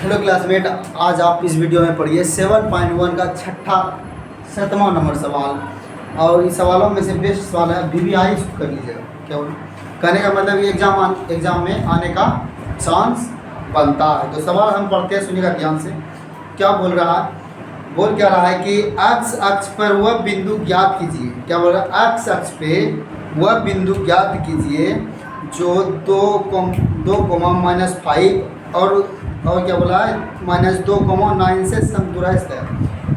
Hello classmate, आज आप इस वीडियो में पढ़िए 7.1 का सातवां नंबर सवाल। और इस सवालों में से बेस्ट सवाल है, VVI इसको कर लीजिएगा। क्या बोल कहने का मतलब ये एग्जाम में आने का चांस बनता है। तो सवाल हम पढ़ते हैं, सुनिएगा ध्यान से। क्या बोल रहा है? बोल क्या रहा है कि एक्स अक्ष पर वह बिंदु ज्ञात कीजिए। क्या बोल रहा है? एक्स अक्ष पे वह बिंदु ज्ञात कीजिए जो 2,-5 और क्या बोला है -2,9 से समदूरस्थ है।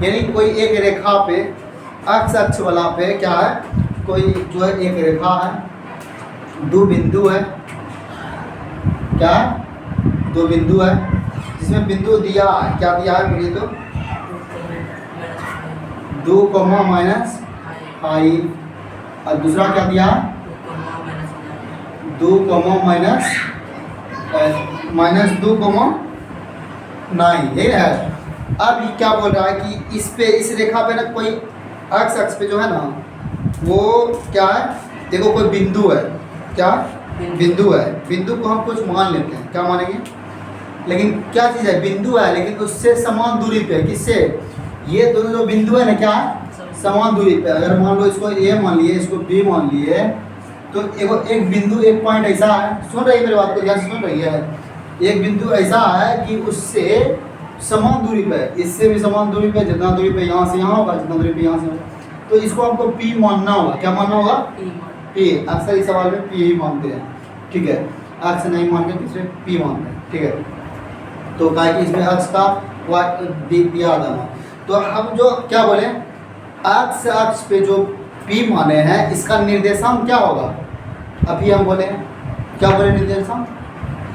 यानी कोई एक रेखा पे एक्स अक्ष वाला पे क्या है, कोई जो है एक रेखा है, दो बिंदु है। क्या दो बिंदु है जिसमें बिंदु दिया है, क्या दिया है बोलिए तो 2,-5 और दूसरा क्या दिया है 2,-2,9 ये है। अब ये क्या बोल रहा है कि इस रेखा पे ना कोई एक्स अक्ष पे जो है ना वो क्या है, देखो कोई बिंदु है। क्या बिंदु है, बिंदु को हम कुछ मान लेते हैं। क्या मानेंगे? लेकिन क्या चीज़ है, बिंदु है लेकिन उससे समान दूरी पे। किससे? ये दोनों जो बिंदु है ना क्या है, समान दूरी पे। अगर मान लो इसको ए मान लिए, इसको बी मान लिए, तो एक बिंदु एक पॉइंट ऐसा है, सुन रही है मेरी बात को ध्यान से सुन रही है। एक बिंदु ऐसा है कि उससे समान दूरी पे, इससे भी समान दूरी पे, जितना दूरी पे यहाँ से यहाँ होगा, जितना दूरी पे यहाँ से होगा, तो इसको हमको P मानना होगा। क्या मानना होगा? P। अक्सर इस सवाल में P ही मानते हैं, ठीक है। अक्स नहीं मान के दूसरे P मानते हैं, ठीक है। तो कहा कि इसमें अक्स का दिया था। तो हम जो क्या बोले, अक्स अक्ष पे जो P माने हैं इसका निर्देशांक क्या होगा? अभी हम बोले क्या बोले, निर्देशांक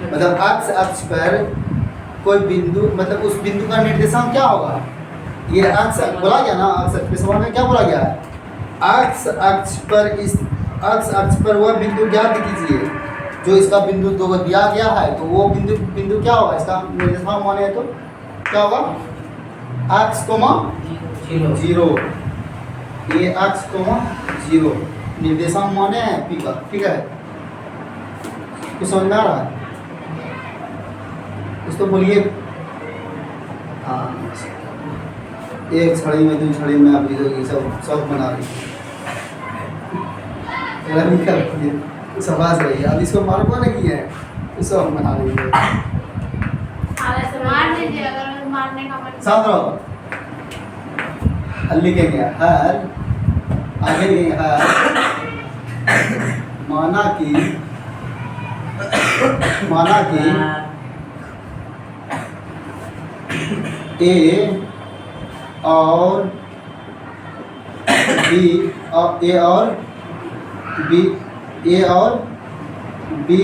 मतलब अक्ष अक्ष पर कोई बिंदु, मतलब उस बिंदु का निर्देशांक क्या होगा? ये अक्ष बोला गया ना, अक्ष अक्ष पे सवाल में क्या बोला गया है, अक्ष अक्ष पर इस अक्ष अक्ष पर वह बिंदु ज्ञात कीजिए जो इसका बिंदु दो दिया गया है। तो वो बिंदु क्या होगा, इसका निर्देशांक माने तो क्या होगा, अक्ष कोमा 0। ये अक्ष कोमा 0 निर्देशांक माने हैं P का, ठीक है। कुछ समझ में आ रहा है? इसको बोलिए हाँ, एक छड़ी में दो छड़ी में आप ये सब बना रही है, सबास रही है। अब इसको मालूम नहीं किया है, तो सब बना रही है। साथ रहो, लिखेंगे हर, आगे लिखेंगे हर, माना कि ए और बी का ए और बी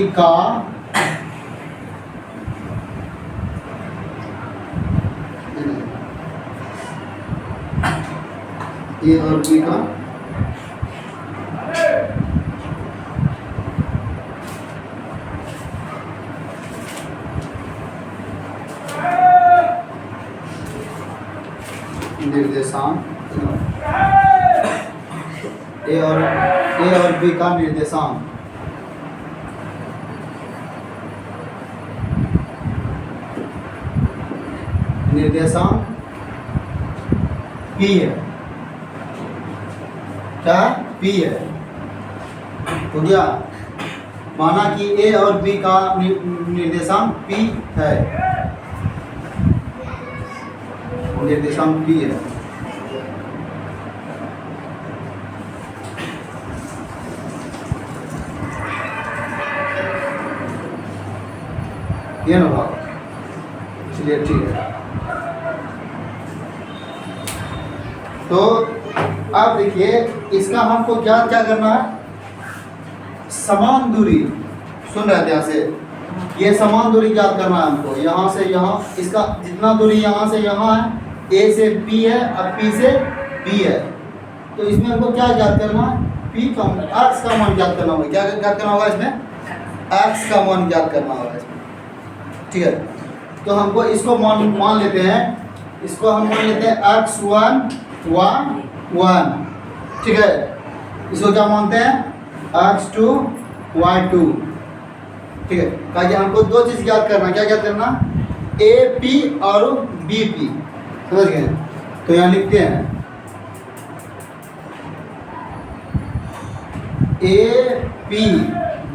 का निर्देशांक, ए और बी का निर्देशांक P है। क्या P है? हो गया। माना कि ए और बी का निर्देशांक P है, निर्देशांक P है। ये ना भाव, चलिए ठीक है। तो अब देखिए इसका हमको क्या करना है, समान दूरी। सुन रहे थे यहाँ से, ये समान दूरी याद करना है हमको। यहाँ से यहाँ, इसका जितना दूरी यहाँ से यहाँ है, A से P है और P से B है, तो इसमें हमको क्या याद करना है, P का x का मान याद करना होगा। क्या याद करना होगा इसमें? x का मान याद करना होगा इसमें, ठीक है। तो हमको इसको मान लेते हैं, इसको हम मान लेते हैं x1 1, ठीक है। इसको क्या मानते हैं, x2 y2, ठीक है। कहा हमको दो चीज़ याद करना, क्या याद करना, ए पी और बी पी, समझ गए? तो यहाँ लिखते हैं ए पी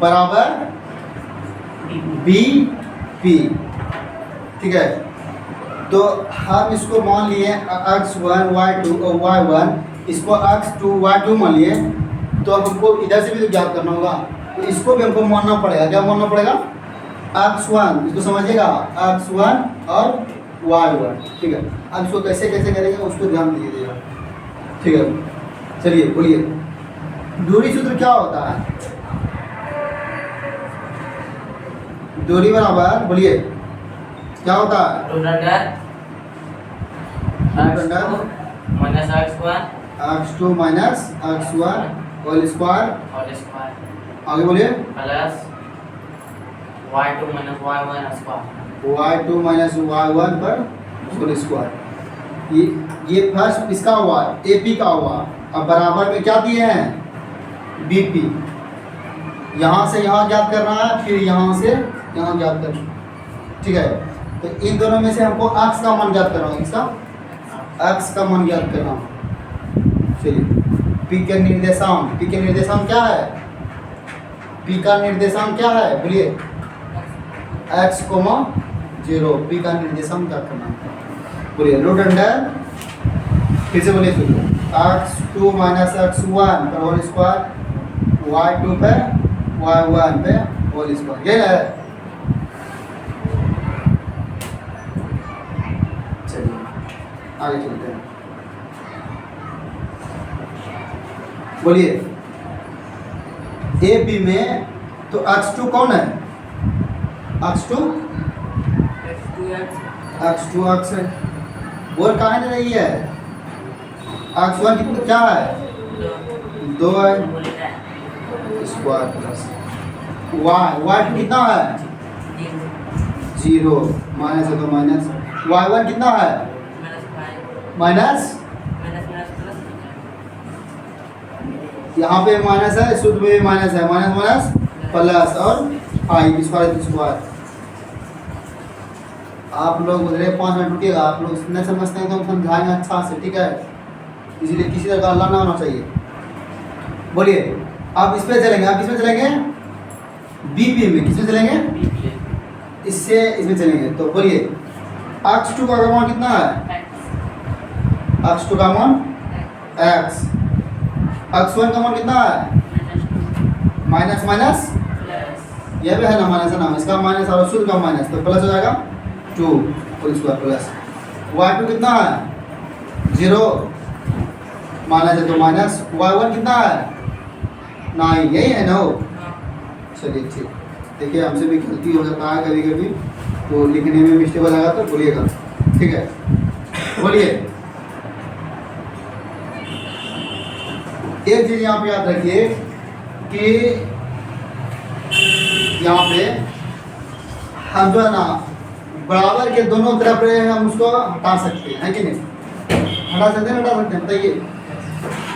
बराबर बी पी, ठीक है? तो हम इसको मान लिए x1 y2 और y1, इसको x2 y2 मान लिए, तो हमको इधर से भी तो ज्ञात करना होगा, तो इसको भी हमको मानना पड़ेगा। क्या मानना पड़ेगा? x1, इसको समझिएगा, x1 और y1, ठीक है? अब इसको कैसे कैसे करेंगे उसको ध्यान दीजिएगा, ठीक है? चलिए बोलिए, दूरी सूत्र क्या होता है? दूरी बराबर, बोलिए क्या होता है? Root under minus x2 minus x1 whole square, whole square आगे बोलिए, plus y2 minus y1 square, y2 minus y1 पर होल स्क्वायर। ये फर्स्ट इसका हुआ, AP का हुआ। अब बराबर में क्या दिए हैं? BP। यहाँ से यहाँ ज्ञात कर रहा है, फिर यहाँ से यहाँ ज्ञात कर, ठीक है? तो इन दोनों में से हमको x का मान ज्ञात करना है, इसका x का मान ज्ञात करना है। चलिए, P के निर्देशांक, P के निर्देशांक क्या है? P का निर्देशांक क्या है? बोलिए, x, 0। P का निर्देशांक क्या करना है? बोलिए, रूट अंडर, फिर से बोलिए, x2 माइनस x1 पर होल स्क्वायर, y2 पे y1 पे होल स्क्वायर, ये है। चलिए आगे चलते हैं, बोलिए ए बी में तो x2 कौन है? x2 x है, और कहाँ नहीं रही है? x1 कितना क्या है? 2 है, स्क्वायर प्लस y कितना है? 0, माइनस है तो माइनस, y1 कितना है? माइनस, यहाँ पे माइनस है, शुद्ध में भी माइनस है, माइनस माइनस प्लस और आई स्क्वायर। आप लोग उधर 5 मिनट रुकिएगा, आप लोग नहीं समझते हैं तो हम समझाएंगे अच्छा से, ठीक है? इसलिए किसी तरह का हल्ला ना होना चाहिए। बोलिए, आप इस पे चलेंगे, आप इसमें चलेंगे, बीपी में किसमें चलेंगे? इससे इसमें चलेंगे। तो बोलिए, x2 का मान कितना है? x2 का मान x, x1 का मान कितना है? माइनस माइनस, यह भी है ना माइनस है ना, इसका माइनस और शुद्ध का माइनस, तो प्लस हो जाएगा 2 और स्क्वायर प्लस। y2 कितना है? 0, माइनस है तो माइनस, y1 कितना है? 9, यही है ना? चलिए ठीक, देखिए हमसे भी गलती हो जाता है कभी कभी, तो लिखने में मिस्टेक हो जाएगा तो बोलिएगा, ठीक है? बोलिए, एक चीज यहाँ पे याद रखिए कि यहाँ पे हम जो है ना बराबर के दोनों तरफ हम उसको हटा सकते हैं, है कि नहीं? हटा सकते हैं, हटा सकते हैं, बताइए।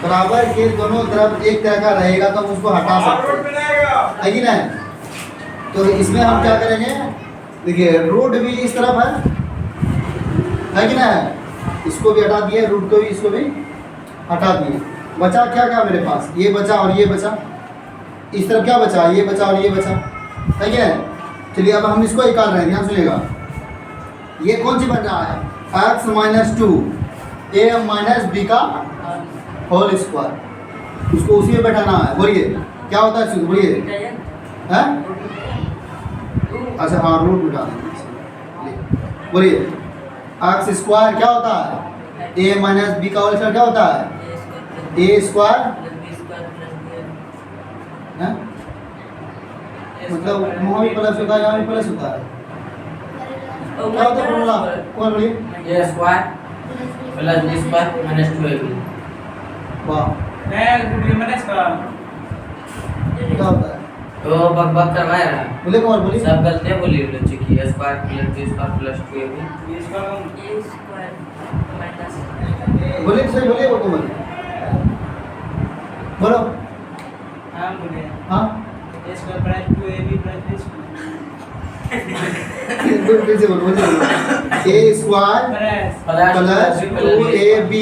बराबर के दोनों तरफ एक तरह का रहेगा तो हम उसको हटा सकते हैं, है कि नहीं? तो इसमें हम क्या करेंगे? देखिए, रूट भी इस तरफ है कि नहीं? इसको भी हटा दिए, रूट को भी, इसको भी हटा दिए। बचा क्या क्या मेरे पास? ये बचा और ये बचा। इस तरफ क्या बचा? ये बचा और ये बचा, है कि नहीं? चलिए अब हम इसको निकाल रहे हैं, ध्यान सुनिएगा। ये कौन सी बन रहा है? x माइनस 2 ए माइनस बी का होल स्क्वायर, उसको उसी में बैठाना है। बोलिए क्या होता है? बोलिए, हैं? अच्छा हाँ, रूट मिटा देंगे। बोलिए, x स्क्वायर क्या होता है? ए माइनस बी का होल स्क्वायर क्या होता है? ए स्क्वायर, मतलब वहाँ भी प्लस होता है, यहाँ भी प्लस होता है। क्या होता है फॉर्मूला? कौन बोलिए? A square plus B square minus 2ab। वाह, माइनस का क्या होता है? तो बक करवाए रहा, बोले कौन बोलिए? सब गलतियां बोली लो कि A square plus B square plus 2ab। इसका बोलिए सही, बोलिए वो तो बोलिए, बोलो। हां बोलिए, हाँ, इसका प्राइस 2ab प्लस फिर से बोलो A square plus 2ab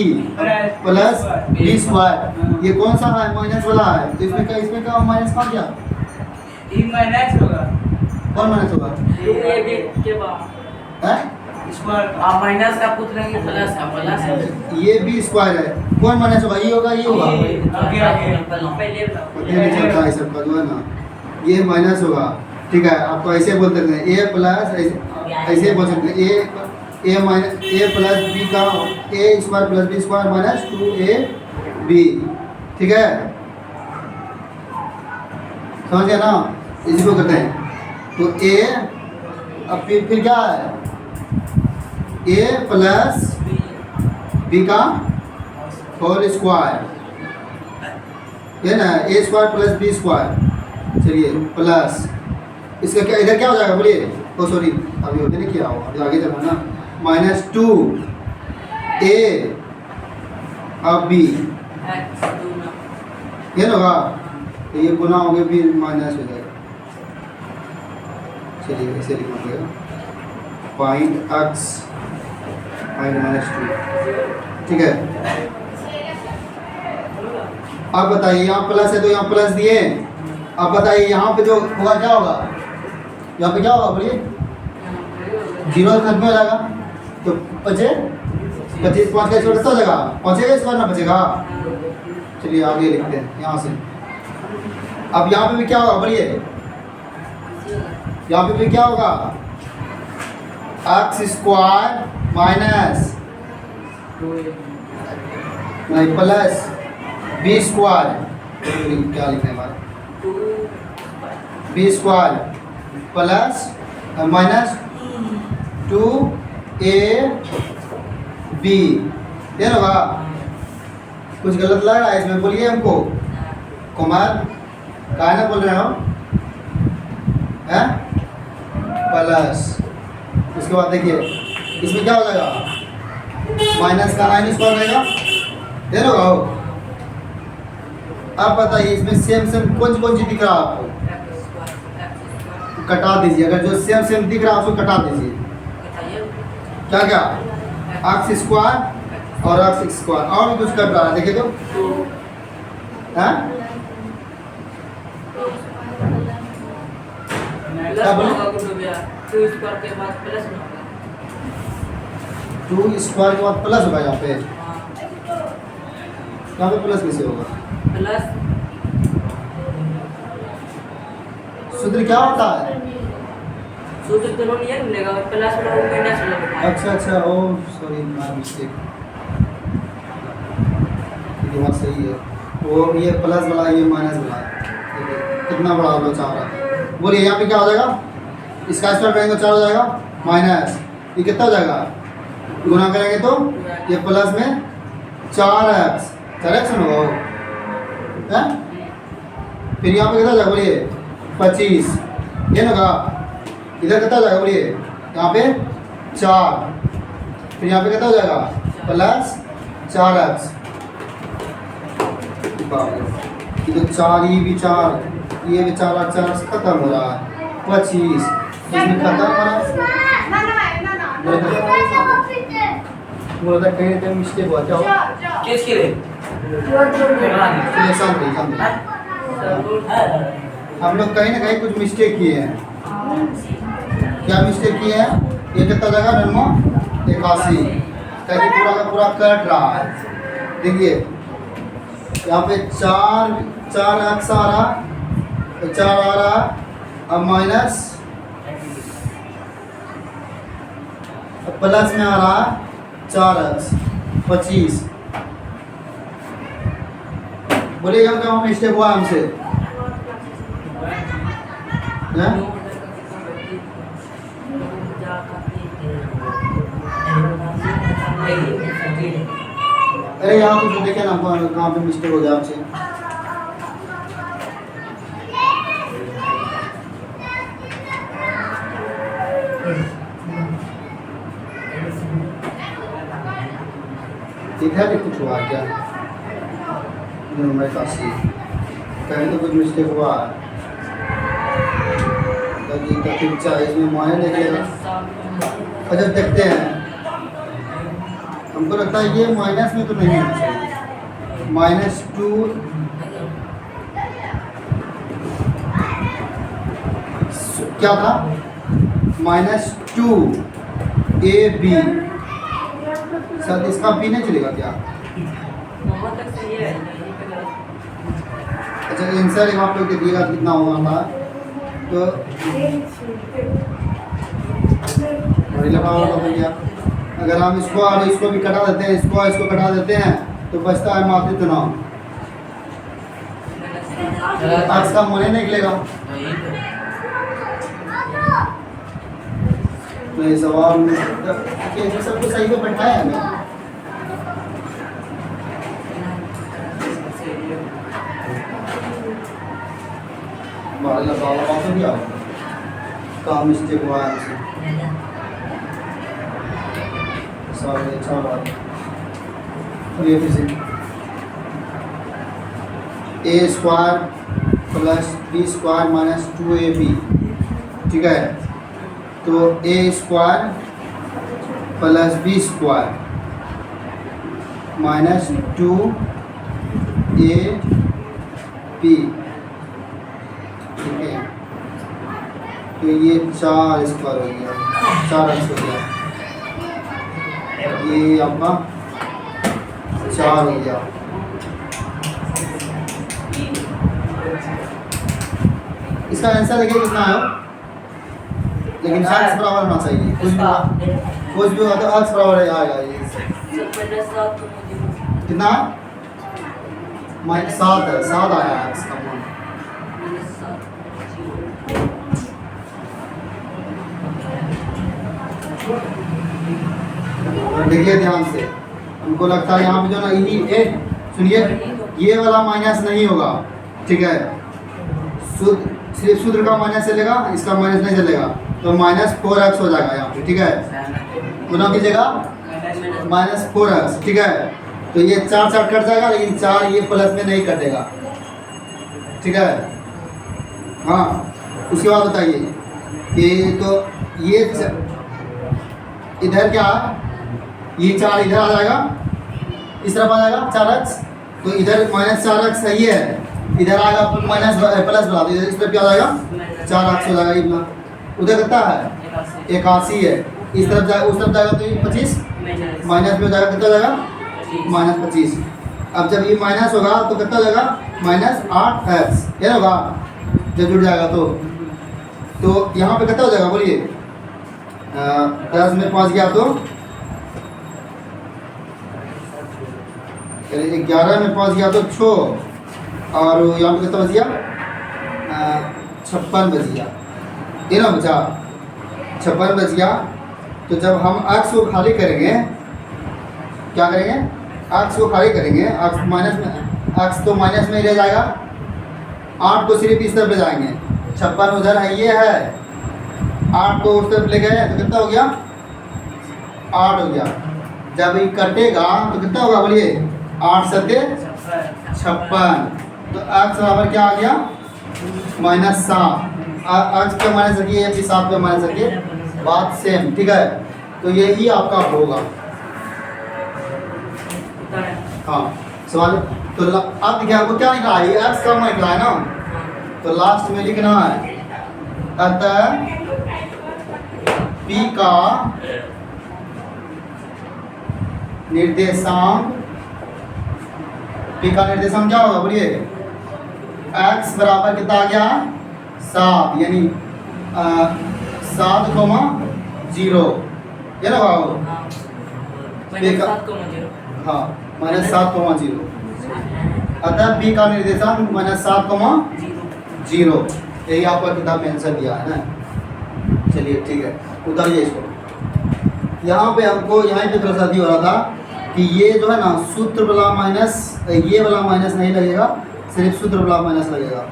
plus b square, ये कौन सा है? माइनस वाला है, तो इसमें क्या माइनस कहाँ गया? E minus होगा कौन माइनस होगा? 2ab के बाद हैं? स्क्वायर का आप माइनस का पूछ रहे हैं प्लस का प्लस है ये b स्क्वायर है, कौन माइनस होगा? ये होगा, ये होगा। आगे पहले पता नहीं चलता है सबका जो है ना, ये माइनस होगा। ठीक है, आपको ऐसे बोल सकते हैं ए प्लस, ऐसे बोल सकते हैं A minus A plus B का A square plus B square minus 2ab। ठीक है, समझ गया ना? इसी को करते हैं। तो ए अब फिर क्या है? ए प्लस बी का होल स्क्वायर, ये ना ए स्क्वायर प्लस बी स्क्वायर। चलिए प्लस इसका क्या इधर क्या हो जाएगा बोलिए? ओ सॉरी, अभी होते नहीं किया हो, अभी आगे चलो ना। माइनस 2a अब b, ये ना होगा, तो ये गुना हो गया फिर माइनस हो जाएगा। चलिए ऐसे लिखना पड़ेगा, पॉइंट x माइनस 2। ठीक है, अब बताइए यहाँ प्लस है तो यहाँ प्लस दिए। अब बताइए यहाँ पे जो होगा क्या होगा? यहाँ पे क्या होगा बोलिए? 0 खत्म हो जाएगा, तो बचे 25, 5 का छोटा हो जाएगा, पहुँचेगा इस बार ना बचेगा। चलिए आगे लिखते हैं यहाँ से। अब यहाँ पे भी क्या होगा बोलिए? यहाँ पे भी क्या होगा? x स्क्वायर माइनस नहीं प्लस बी स्क्वायर, क्या लिखने वाला? B square plus minus 2ab, ये होगा। कुछ गलत लग रहा है इसमें बोलिए हमको, कुमार काहे ना बोल रहे हो? हैं? प्लस उसके बाद देखिए इसमें क्या हो जाएगा? माइनस का 9 स्क्वायर रहेगा, ये होगा। अब बताइए इसमें सेम कौन सी दिख रहा है आपको? कटा दीजिए, अगर जो सेम दिख रहा है उसको कटा दीजिए। क्या क्या? x स्क्वायर और x स्क्वायर, और भी कुछ कर रहा है देखिए तो। हैं? क्या बोले? 2 स्क्वायर के बाद प्लस होगा यहाँ पे। यहाँ पे प्लस कैसे होगा? प्लस सूत्र क्या होता है? सूत्र तो नहीं है मिलेगा, प्लस और माइनस वाला। अच्छा ओ सॉरी माय मिस्टेक, ये बात सही है। वो ये प्लस वाला ये माइनस वाला है, कितना बड़ा होगा 4 है। बोलिए यहाँ पे क्या हो जाएगा? इसका स्क्वायर करेंगे तो 4 हो जाएगा, माइनस ये कितना हो जाएगा? गुना करेंगे तो ये प्लस में 4x होगा है। फिर यहाँ पे कितना हो जाएगा बोलिए? 25, ये ना होगा। इधर कितना हो जाएगा बोलिए? यहाँ पे 4, फिर यहाँ पे कितना हो जाएगा? Plus 4x। ये तो 4, ये भी 4, ये भी 4 खत्म हो रहा है। 25 इसमें खत्म हो रहा है। बोला था कहीं मिस्टेक हुआ क्या? किसके लिए? हम लोग कहीं ना कहीं कुछ मिस्टेक किए हैं। क्या मिस्टेक किए हैं? ये कितना जगह नन्मो 81, कहीं पूरा का पूरा कट रहा है। देखिए यहाँ पे 4 x आ रहा, 4 आ रहा, अब माइनस प्लस में आ रहा 4x 25। बोलिएगा क्या मिस्टेक हुआ हमसे? अरे यहाँ पे देखे ना कहाँ पे मिस्टेक हो गया आपसे। इधर भी कुछ हुआ क्या? मेरे पास कहीं तो कुछ मिस्टेक हुआ है। तो फिर चाहे इसमें माइनस निकलेगा। अच्छा देखते हैं, हमको लगता है ये माइनस में तो नहीं होना चाहिए। -2 क्या था, -2 AB। सर इसका B नहीं चलेगा क्या? अच्छा आंसर यहाँ पे देखिएगा कितना होगा था, तो लगा हो गया। अगर हम इसको और इसको भी कटा देते हैं, इसको और इसको कटा देते हैं, तो बचता है मात्र इतना। आज का मोने निकलेगा। तो ये सवाल में सब कुछ सही पे बैठाया है ना। बाहर लगाओ वापस भी आओ, काम मिस्टेक हुआ है हमसे। सॉरी, अच्छा बात। ये फिर से A² + B² - 2AB, ठीक है। तो A² + B² - 2AB, ठीक है। तो ये 4² हो गया, 4x हो गया, ये आपका 4 हो गया। इसका आंसर देखिए कितना है, लेकिन x बराबर होना चाहिए। कुछ भी हुआ तो x बराबर आएगा। ये कितना, -7 है, 7 आया है x का मान। देखिए ध्यान से, हमको लगता है यहाँ पे जो ना ये सुनिए, ये वाला माइनस नहीं होगा, ठीक है। सिर्फ सूत्र का माइनस चलेगा, इसका माइनस नहीं चलेगा। तो -4x हो जाएगा यहाँ पे, ठीक है। गुना कीजिएगा -4x, ठीक है। तो ये 4 कट जाएगा, लेकिन 4 ये प्लस में नहीं कटेगा, ठीक है। हाँ, उसके बाद बताइए कि तो ये इधर क्या है, ये 4 इधर आ जाएगा, इस तरफ आ जाएगा 4x। तो इधर -4x सही है, इधर आएगा माइनस प्लस बना, तो इस तरफ क्या आ जाएगा 4x हो जाएगा। इतना उधर कितना है 81 है, इस तरफ जाएगा, उस तरफ जाएगा तो ये 25 माइनस में हो जाएगा, कितना जाएगा -25। अब जब ये माइनस होगा तो कितना हो जाएगा -8x, ये होगा जब जुड़ जाएगा तो यहाँ पे कितना हो जाएगा बोलिए, 10 में 5 गया तो 11 में 5 गया तो 6, और यहाँ पे कितना बच गया 56 बच गया, ये ना बचा 56 बच गया। तो जब हम x को खाली करेंगे, क्या करेंगे, x को खाली करेंगे, x माइनस में, x तो माइनस में ही रह जाएगा, 8 को सिर्फ इस तरफ ले जाएंगे, 56 उधर है, ये है, 8 को उस तरफ ले गए तो कितना हो गया 8 हो गया। जब ये कटेगा तो कितना होगा बोलिए, 8 सत्ते 56। तो x बराबर क्या आ गया -7। x पे माइनस रखिए, या फिर 7 पे माइनस रखिए, बात सेम, ठीक है। तो यही आपका होगा। हाँ सवाल, तो अब देखिए आपको क्या निकला है, x का निकला है ना, तो लास्ट में लिखना है अतः P का निर्देशांक, P का निर्देशांक क्या होगा बोलिए, x बराबर कितना आ गया 7, यानी 7,0, ये ना भाव, हाँ -7,0। अतः P का निर्देशांक -7,0, यही आपका किताब में आंसर दिया है ना। चलिए ठीक है, उतारिए इसको। यहाँ पे हमको यहाँ पे थोड़ा सा हो रहा था कि ये जो है ना सूत्र वाला माइनस, ये वाला माइनस नहीं लगेगा, सिर्फ सूत्र वाला माइनस लगेगा,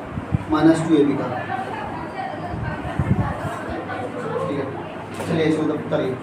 -2ab का, ठीक है। चलिए इसको उतारिए।